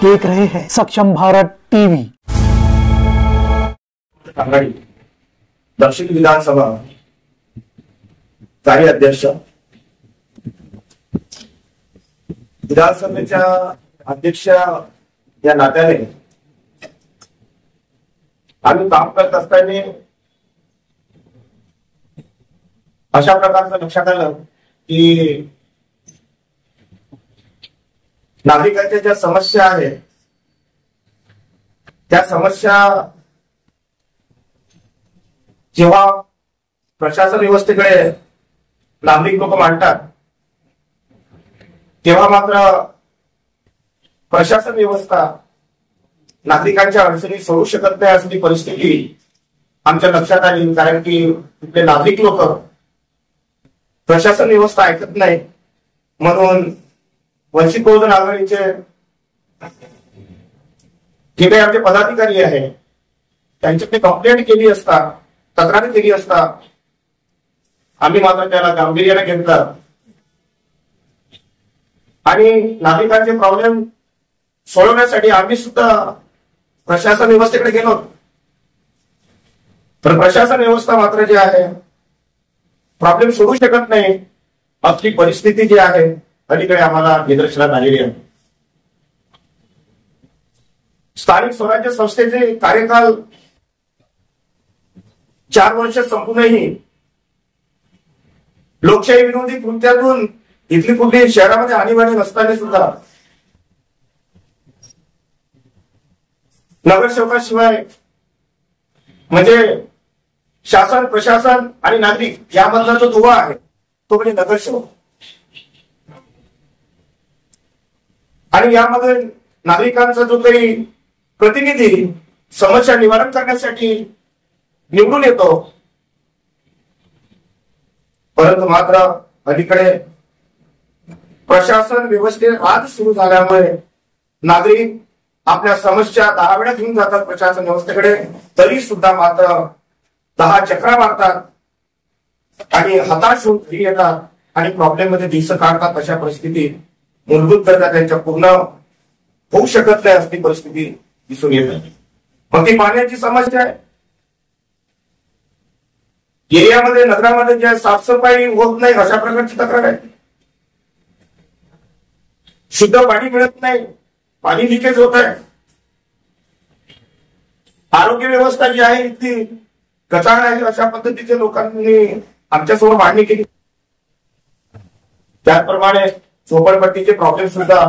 देख रहे हैं सक्षम भारत टीवी। दक्षिण विधानसभा कार्याध्यक्ष, विधानसभेच्या अध्यक्ष या नात्याने आम्ही काम करत असताना अशा प्रकारचं लक्षात आलं की नागरिकांच्या ज्या समस्या आहेत त्या समस्या जेव्हा प्रशासन व्यवस्थेकडे नागरिक लोक मांडतात तेव्हा मात्र प्रशासन व्यवस्था नागरिकांच्या अडचणी सोडू शकत नाही अशी परिस्थिती आमच्या लक्षात आली। कारण की इथले नागरिक लोक प्रशासन व्यवस्था ऐकत नाही, म्हणून वंचित बहुजन आघाडीचे जे काही आमचे पदाधिकारी आहेत त्यांच्याकडे कंप्लेंट केली असता, तक्रार केली असता, आम्ही मात्र त्याला गांभीर्याने घेतलं आणि नागरिकांचे प्रॉब्लेम सोडवण्यासाठी आम्ही सुद्धा प्रशासन व्यवस्थेकडे गेलो। तर प्रशासन व्यवस्था मात्र जे आहे प्रॉब्लेम सोडू शकत नाही अशी परिस्थिती जी आहे अलीकडे आम्हाला निदर्शनास आलेली आहे। स्थानिक स्वराज्य संस्थेचे कार्यकाल 4 वर्ष संपूनही लोकशाही विरोधी कृत्यातून इथली कुठली शहरामध्ये आणीबाणी नसताना सुद्धा नगरसेवकाशिवाय म्हणजे शासन, प्रशासन आणि नागरिक यामधला जो दुवा आहे तो म्हणजे नगरसेवक, आणि यामध्ये नागरिकांचा जो काही प्रतिनिधी समस्या निवारण करण्यासाठी निवडून येतो, परंतु मात्र अलीकडे प्रशासन व्यवस्थेत आज सुरू झाल्यामुळे नागरिक आपल्या समस्या 10 वेळा घेऊन जातात प्रशासन व्यवस्थेकडे, तरी सुद्धा मात्र 10 चक्रा मारतात आणि हताश होऊन घरी येतात आणि प्रॉब्लेम मध्ये दिवस काढतात। अशा परिस्थितीत मूलभूत गरजा त्यांच्या पूर्ण होऊ शकत नाही अशी परिस्थिती दिसून येते। मग ती पाण्याची समस्या आहे, एरियामध्ये नगरामध्ये ज्या साफसफाई होत नाही अशा प्रकारची तक्रार आहे, शुद्ध पाणी मिळत नाही, पाणी लिकेज होत आहे, आरोग्य व्यवस्था जी आहे इतकी कचाळ आहे अशा पद्धतीच्या लोकांनी आमच्यासमोर मांडणी केली। त्याचप्रमाणे झोपडपट्टीचे प्रॉब्लेम सुद्धा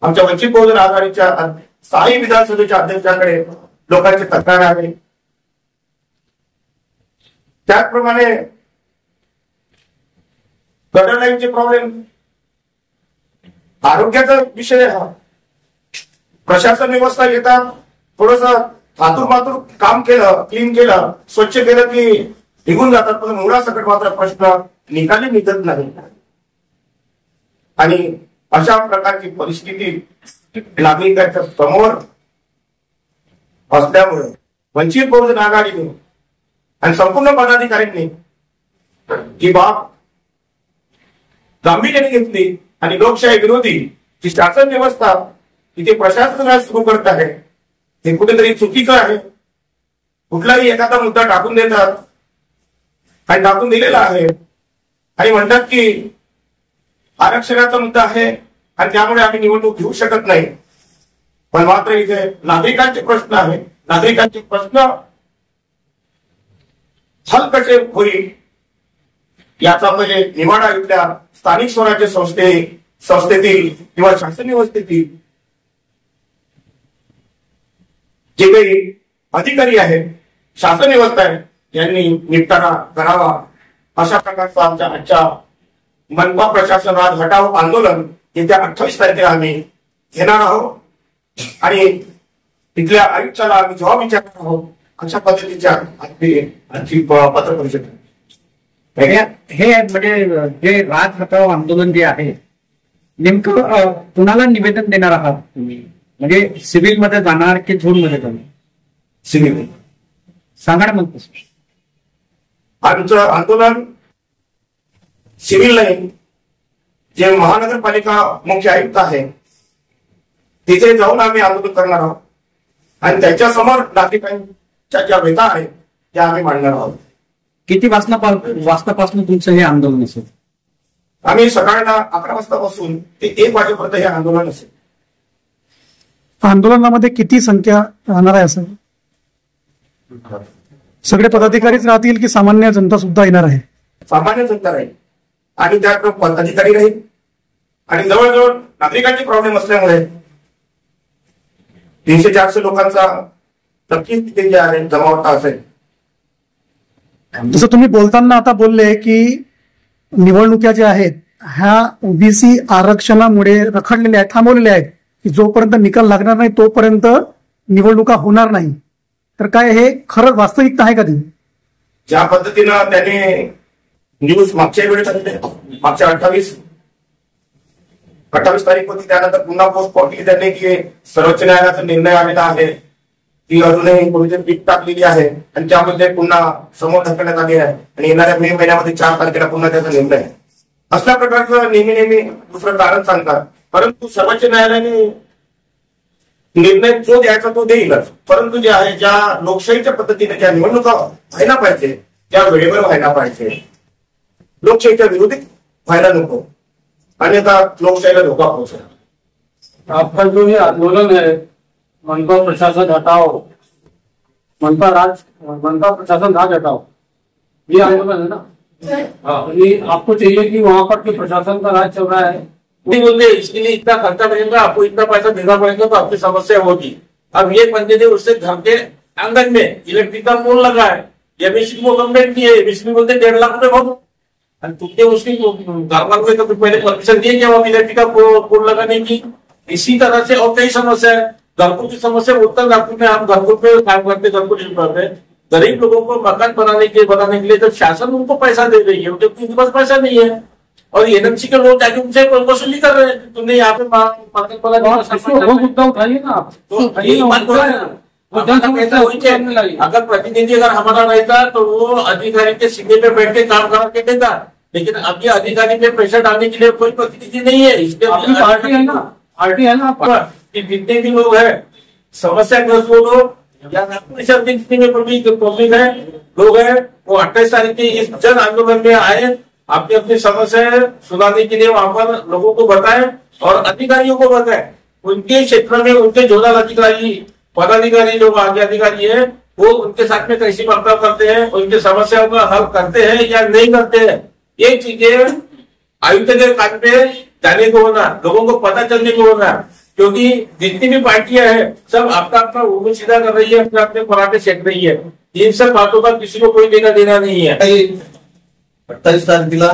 आमच्या वंचित बहुजन आघाडीच्या स्थायी विधानसभेच्या अध्यक्षाकडे लोकांची तक्रार आहे। त्याचप्रमाणे गटर लाईनचे प्रॉब्लेम, आरोग्याचा विषय हा प्रशासन व्यवस्था येतात थोडस हातूर मातूर काम केलं, क्लीन केलं, स्वच्छ केलं की निघून जातात, पण मुळासकट मात्र प्रश्न निकाली निघत नाही। आणि अशा प्रकारची परिस्थिती नागरिकांच्या समोर असल्यामुळे वंचित बहुजन आघाडीने आणि संपूर्ण पदाधिकाऱ्यांनी ही बाब गांभीर्याने घेतली आणि लोकशाही विरोधी जी शासन व्यवस्था इथे प्रशासनाला सुरू करत आहे हे कुठेतरी चुकीचं आहे। कुठलाही एखादा मुद्दा टाकून देतात आणि टाकून दिलेला आहे आणि म्हणतात की आरक्षणाचा मुद्दा आहे आणि त्यामुळे आम्ही निवडणूक घेऊ शकत नाही, पण मात्र इथे नागरिकांचे प्रश्न आहे, नागरिकांचे प्रश्न हल कसे होईल याचा म्हणजे निवाडा इथल्या स्थानिक स्वराज्य संस्थेतील किंवा शासन व्यवस्थेतील जे काही अधिकारी आहेत, शासन व्यवस्था आहे, यांनी निपटारा करावा अशा प्रकारचा आमच्या आजच्या मनपा प्रशासनात हटाव आंदोलन येत्या 28 तारखेला आम्ही घेणार आहोत आणि तिथल्या आयुक्ताला आम्ही जबाब विचारणार आहोत अशा पद्धतीच्या आजची पत्र परिषद हे म्हणजे जे राज हटाव आंदोलन जे आहे नेमकं कुणाला निवेदन देणार आहात तुम्ही? म्हणजे सिव्हिल मध्ये जाणार की झोन मध्ये जाणार? सिव्हिल सांगा ना मग तसं। आमचं आंदोलन सिव्हिल लाईन जे महानगरपालिका मुख्य आयुक्त आहे तिथे जाऊन आम्ही आंदोलन करणार आहोत आणि त्यांच्यासमोर नागरिकांच्या ज्या व्यथा आहेत त्या आम्ही मांडणार आहोत. किती वाजतापासून तुमचं हे आंदोलन असेल? आम्ही सकाळला 11 वाजतापासून ते 1 वाजेपर्यंत हे आंदोलन असेल. आंदोलनामध्ये किती संख्या राहणार आहे असं? सगळे पदाधिकारीच राहतील की सामान्य जनता सुद्धा येणार आहे? सामान्य जनता राहील आणि त्यात पदाधिकारी राहील आणि जवळजवळ नागरिकांचे प्रॉब्लेम असल्यामुळे 300-400 लोकांचा नक्कीच तिथे जे आहे जमावटा असेल. जसं तुम्ही बोलताना आता बोलले की निवडणुका ज्या आहेत ह्या ओबीसी आरक्षणामुळे रखडलेल्या आहेत, थांबवलेल्या आहेत, की जोपर्यंत निकाल लागणार नाही तोपर्यंत निवडणुका होणार नाही. तर काय हे खरं वास्तविकता आहे का ती? ज्या पद्धतीनं त्याने न्यूज मागच्या वेळेस मागच्या 28 तारीख होती, त्यानंतर पुन्हा पोस्ट पॉकेली त्यांनी की सर्वोच्च न्यायालयाचा निर्णय आलेला आहे ती अजूनही कोणीतरी पीक टाकलेली आहे आणि त्यामध्ये पुन्हा समोर ढकलण्यात आली आहे आणि येणाऱ्या मे महिन्यामध्ये 4 तारखेला पुन्हा त्याचा निर्णय आहे. असल्या प्रकारचं नेहमी दुसरं कारण सांगतात. परंतु सर्वोच्च न्यायालयाने निर्णय जो द्यायचा तो देईलच, परंतु जे आहे ज्या लोकशाहीच्या पद्धतीने ज्या निवडणुका व्हायला पाहिजे त्या वेळेवर व्हायला पाहिजे, लोकशाहीच्या विरोधी व्हायला नको अन्यथा लोकशाहीला धोका पोहोचेल. आपका जो ये आंदोलन है मनपा प्रशासन हटाओ, मनपा प्रशासन राज हटाओ, ये आंदोलन है ना? ये आपको चाहिए कि वहाँ पर जो प्रशासन का राज चल रहा है नहीं बोलते इसके लिए इतना खर्चा लगेगा, आपको इतना पैसा देना पड़ेगा तो आपकी समस्या होगी. अब ये बंदे ने उससे घर के आंगन में इलेक्ट्रिक का पोल लगा है, एमएससी को कंप्लेंट की है, एमएससी बोलते 1.5 लाख रुपए बहुत और तुमने उसकी घरवालों को तो पहले परमिशन दिए क्या वो इलेक्ट्रिक का पोल लगाने की. इसी तरह से और कई समस्या है. घरकुल की समस्या उत्तर नागपुर में हम घरकुल पे काम करते, घरकुल पे गरीब लोगों को मकान बनाने के लिए जब शासन उनको पैसा दे रही है जबकि उनके पास पैसा नहीं है और एनएमसी के लोग जाके उनसे वसूली कर रहे हैं. तुमने यहाँ पे वो मुद्दा उठाइए ना आप, अगर प्रतिनिधि अगर हमारा रहता तो वो अधिकारी के सीधे पे बैठ के काम करा के देता, लेकिन अब ये अधिकारी पे प्रेशर डालने के लिए कोई प्रतिनिधि नहीं है. इसलिए पार्टी है ना, पार्टी है ना आपका. जितने भी लोग हैं समस्याग्रस्त वो लोग या जितने में पब्लिक है लोग हैं वो 28 तारीख के इस जन आंदोलन में आए, अपनी अपनी समस्या सुनाने के लिए वहां पर लोगों को बताएं और अधिकारियों को बताएं. उनके क्षेत्र में उनके जोनल अधिकारी पदाधिकारी जो आगे अधिकारी है वो उनके साथ में कैसी बर्ताव करते हैं, उनकी समस्याओं का हल करते हैं या नहीं करते हैं. ये चीजें आयुक्त के कान पे जाने को होना, लोगों को पता चलने को होना, क्योंकि जितनी भी पार्टियां हैं सब अपना अपना उंगली सीधा कर रही है, अपने अपने पराठे सेक रही है. इन सब बातों का किसी को कोई लेना देना नहीं है. 28 तारखेला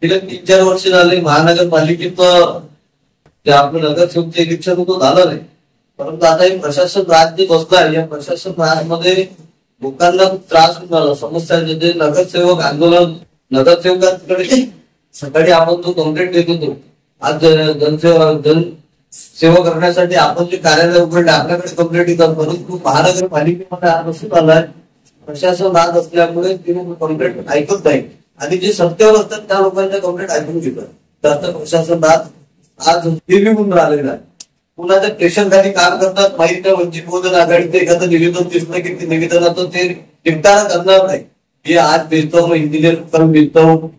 गेल्या 3-4 वर्ष झाले महानगरपालिकेचं जे आपलं नगरसेवकचं इलेक्शन होतं झालं नाही, परंतु आता हे प्रशासन राज जे बसलं आहे या प्रशासन राजमध्ये लोकांना त्रास होऊन राहिला. समस्या जे नगरसेवक आंदोलन नगरसेवकांकडे सकाळी आपण जो कंप्लेंट देत होतो, आज जनसेवा करण्यासाठी आपण जे कार्यालय उघडले आपल्याकडे कंप्लेंट येतात, परंतु महानगरपालिकेमध्ये आज असं झालंय प्रशासन राज असल्यामुळे ते कंप्लेंट ऐकत नाही आणि जे सत्तेवर असतात त्या लोकांच्या कंप्लेंट ऐकून घेतात. तर प्रशासन राज आज होऊन राहिलेला आहे. पुन्हा ते प्रेशरखाली काम करतात. माहिती नाही वंचित बहुजन आघाडीचं एखादं निवेदन दिसलं की ते निवेदनाचं ते निपटारा करणार नाही. हे आज भेटतो इंजिनियर करून भेटतो.